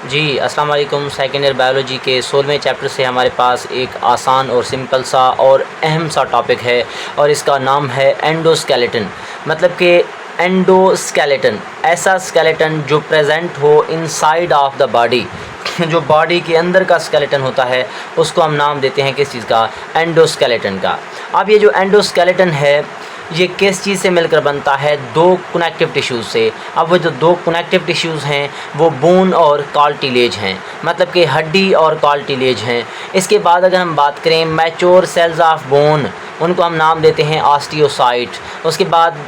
जी, अस्सलाम वालेकुम। Second year biology के 16वें चैप्टर से हमारे पास एक आसान और सिंपल सा और अहम सा टॉपिक है और इसका नाम है एंडोस्केलेटन। मतलब कि एंडोस्केलेटन ऐसा स्केलेटन जो प्रेजेंट हो इनसाइड ऑफ द बॉडी जो बॉडी के अंदर का स्केलेटन होता है उसको हम नाम देते हैं किस चीज़ का, एंडोस्केलेटन का। अब ये जो एंडोस्केलेटन है ये किस चीज़ से मिलकर बनता है, दो कनेक्टिव टिश्यूज़ से। अब वो जो दो कनेक्टिव टिश्यूज़ हैं वो बोन और कार्टिलेज हैं, मतलब कि हड्डी और कार्टिलेज हैं। इसके बाद अगर हम बात करें मैच्योर सेल्स ऑफ बोन, उनको हम नाम देते हैं ऑस्टियोसाइट। उसके बाद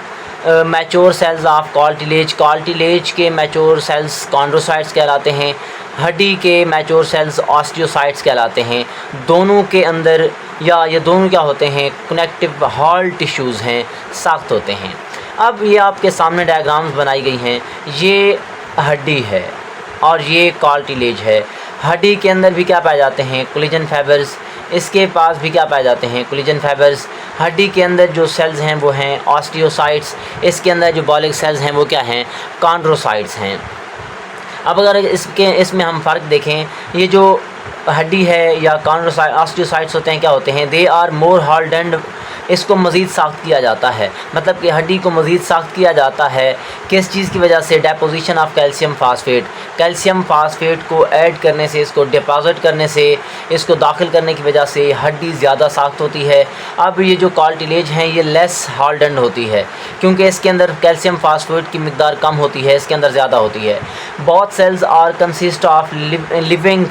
mature cells of cartilage, cartilage के मैच्योर सेल्स कॉन्ड्रोसाइट्स कहलाते हैं, हड्डी के मैच्योर सेल्स ऑस्टियोसाइट्स कहलाते हैं। दोनों के अंदर या ये दोनों क्या होते हैं, कनेक्टिव हार्ड टिश्यूज़ हैं, सख्त होते हैं। अब ये आपके सामने डायग्राम्स बनाई गई हैं, ये हड्डी है और ये कार्टिलेज है। हड्डी के अंदर भी क्या पाए जाते हैं, कोलेजन फाइबर्स। इसके पास भी क्या पाए जाते हैं, कोलेजन फाइबर्स। हड्डी के अंदर जो सेल्स हैं वो हैं ऑस्टियोसाइट्स। इसके अंदर जो बॉलिक सेल्स हैं वो क्या हैं, कॉन्ड्रोसाइट्स हैं। अब अगर इसमें हम फ़र्क देखें, ये जो हड्डी है या ऑस्टियोसाइट्स होते हैं क्या होते हैं, दे आर मोर हार्डन्ड। इसको मज़ीद सख्त किया जाता है, मतलब कि हड्डी को मज़ीद सख्त किया जाता है किस चीज़ की वजह से, deposition of calcium phosphate. Calcium phosphate को ऐड करने से, इसको डिपॉज़िट करने से, इसको दाखिल करने की वजह से हड्डी ज़्यादा सख्त होती है। अब ये जो कार्टिलेज हैं ये लेस हार्डन्ड होती है क्योंकि इसके अंदर कैल्शियम फास्फेट की मिकदार कम होती है, इसके अंदर ज़्यादा होती है। Both cells are consist of living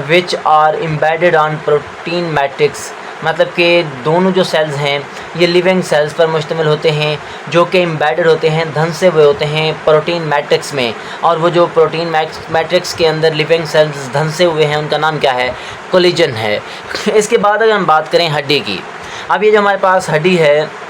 which are embedded on protein matrix. मतलब कि दोनों जो सेल्स हैं ये लिविंग सेल्स पर मुश्तमिल होते हैं जो कि एम्बेडेड होते हैं, धंसे हुए होते हैं प्रोटीन मैट्रिक्स में। और वो जो प्रोटीन मैट्रिक्स के अंदर लिविंग सेल्स धंसे हुए हैं उनका नाम क्या है, कोलेजन है। इसके बाद अगर हम बात करें हड्डी की, अब ये जो हमारे पास हड्डी है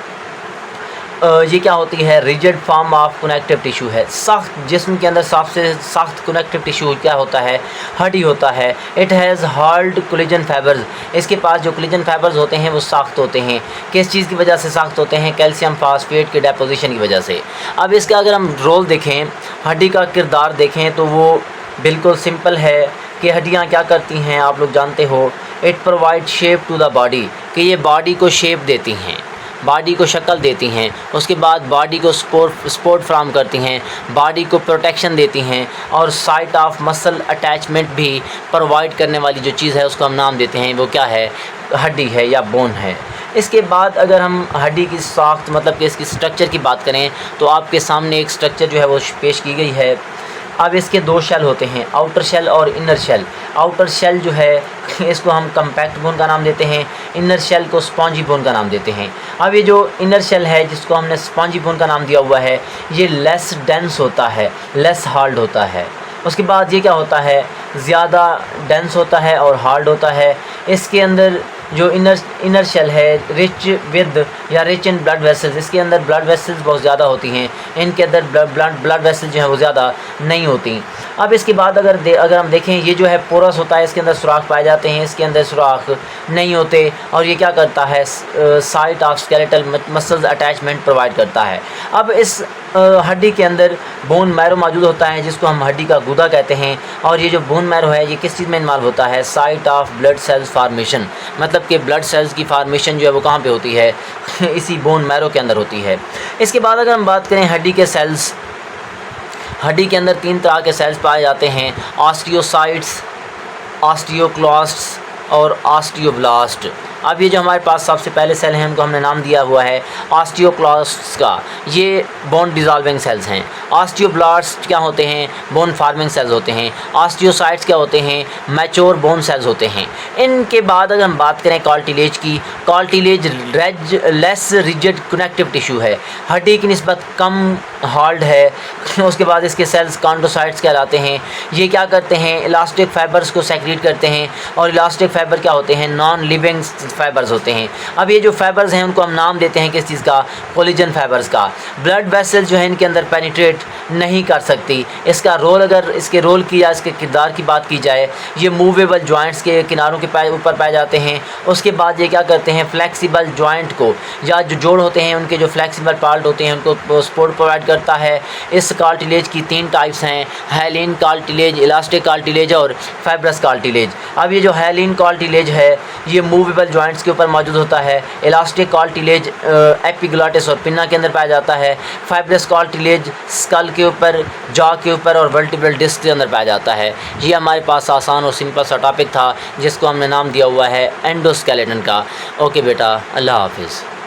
ये क्या होती है, rigid form of connective tissue है। सख्त जिस्म के अंदर सबसे सख्त कनेक्टिव टिश्यू क्या होता है, हड्डी होता है। It has hard collagen fibres. इसके पास जो कोलेजन फाइबर्स होते हैं वो सख्त होते हैं। किस चीज़ की वजह से सख्त होते हैं, कैल्शियम फास्फेट के डेपोजिशन की वजह से। अब इसका अगर हम रोल देखें, हड्डी का किरदार देखें तो वो बिल्कुल सिंपल है कि हड्डियाँ क्या करती हैं आप लोग जानते हो, it provide shape to the body, कि ये बॉडी को शेप देती हैं, बॉडी को शक्ल देती हैं। उसके बाद बॉडी को सपोर्ट फ्राहम करती हैं, बॉडी को प्रोटेक्शन देती हैं और साइट ऑफ मसल अटैचमेंट भी प्रोवाइड करने वाली जो चीज़ है उसको हम नाम देते हैं, वो क्या है, हड्डी है या बोन है। इसके बाद अगर हम हड्डी की साख्त मतलब कि इसकी स्ट्रक्चर की बात करें तो आपके सामने एक स्ट्रक्चर जो है वो पेश की गई है। अब इसके दो शेल होते हैं, आउटर शेल और इनर शेल। आउटर शेल जो है इसको हम कम्पैक्ट बोन का नाम देते हैं, इनर शेल को स्पॉन्जी बोन का नाम देते हैं। अब ये जो इनर शेल है जिसको हमने स्पॉन्जी बोन का नाम दिया हुआ है ये लेस डेंस होता है, लेस हार्ड होता है। उसके बाद ये क्या होता है, ज़्यादा डेंस होता है और हार्ड होता है। इसके अंदर जो इनर शेल है रिच विद या रिच इन ब्लड वेसल्स, इसके अंदर ब्लड वेसल्स बहुत ज़्यादा होती हैं, इनके अंदर ब्लड वेसल्स जो है वो ज़्यादा नहीं होती। अब इसके बाद अगर हम देखें, ये जो है पोरस होता है, इसके अंदर सुराख पाए जाते हैं, इसके अंदर सुराख नहीं होते। और ये क्या करता है, site of skeletal muscles attachment provide करता है। अब इस हड्डी के अंदर बोन मैरो मौजूद होता है जिसको हम हड्डी का गूदा कहते हैं। और ये जो बोन मैरो है ये किस चीज़ में इन्वॉल्व होता है, site of blood cells formation, मतलब कि ब्लड सेल्स की फार्मेशन जो है वो कहाँ पे होती है, इसी बोन मैरो के अंदर होती है। इसके बाद अगर हम बात करें हड्डी के सेल्स, हड्डी के अंदर 3 तरह के सेल्स पाए जाते हैं, ऑस्टियोसाइट्स, ऑस्टियोक्लास्ट्स और ऑस्टियोब्लास्ट। अब ये जो हमारे पास सबसे पहले सेल हैं उनको हमने नाम दिया हुआ है ऑस्टियोक्लास्ट्स का, ये बोन डिज़ोल्विंग सेल्स हैं। ऑस्टियोब्लास्ट क्या होते हैं, बोन फार्मिंग सेल्स होते हैं। ऑस्टियोसाइट्स क्या होते हैं, मैच्योर बोन सेल्स होते हैं। इनके बाद अगर हम बात करें कार्टिलेज की, cartilage less rigid connective tissue है, हड्डी की निस्बत कम हार्ड है। उसके बाद इसके सेल्स कॉन्ड्रोसाइट्स कहलाते हैं। ये क्या करते हैं, इलास्टिक फाइबर्स को सेक्रेट करते हैं। और इलास्टिक फाइबर क्या होते हैं, नॉन लिविंग फाइबर्स होते हैं। अब ये जो फाइबर्स हैं उनको हम नाम देते हैं किस चीज़ का, कोलेजन फाइबर्स का। ब्लड वेसल जो है इनके अंदर पेनिट्रेट नहीं कर सकती। इसका रोल, अगर इसके रोल की या इसके किरदार की बात की जाए, ये मूवेबल जॉइंट्स के किनारों के ऊपर पाए जाते हैं। उसके बाद ये क्या करते हैं, फ्लेक्सिबल जॉइंट को या जो जोड़ होते हैं उनके जो फ्लेक्सिबल पार्ट होते हैं उनको सपोर्ट प्रोवाइड करता है। इस कार्टिलेज की 3 टाइप्स हैं, हाइलिन कार्टिलेज, इलास्टिक कार्टिलेज और फाइब्रस कार्टिलेज। अब ये जो हाइलिन कार्टिलेज है ये मूवेबल जॉइंट्स के ऊपर मौजूद होता है। इलास्टिक कार्टिलेज एपिग्लॉटिस और पिन्ना के अंदर पाया जाता है। फाइब्रस कार्टिलेज स्कल के ऊपर, जॉ के ऊपर और वर्टिब्रल डिस्क के अंदर पाया जाता है। ये हमारे पास आसान और सिंपल सा टॉपिक था जिसको हमने नाम दिया हुआ है एंडोस्केलेटन का। ओके बेटा, अल्लाह हाफिज़।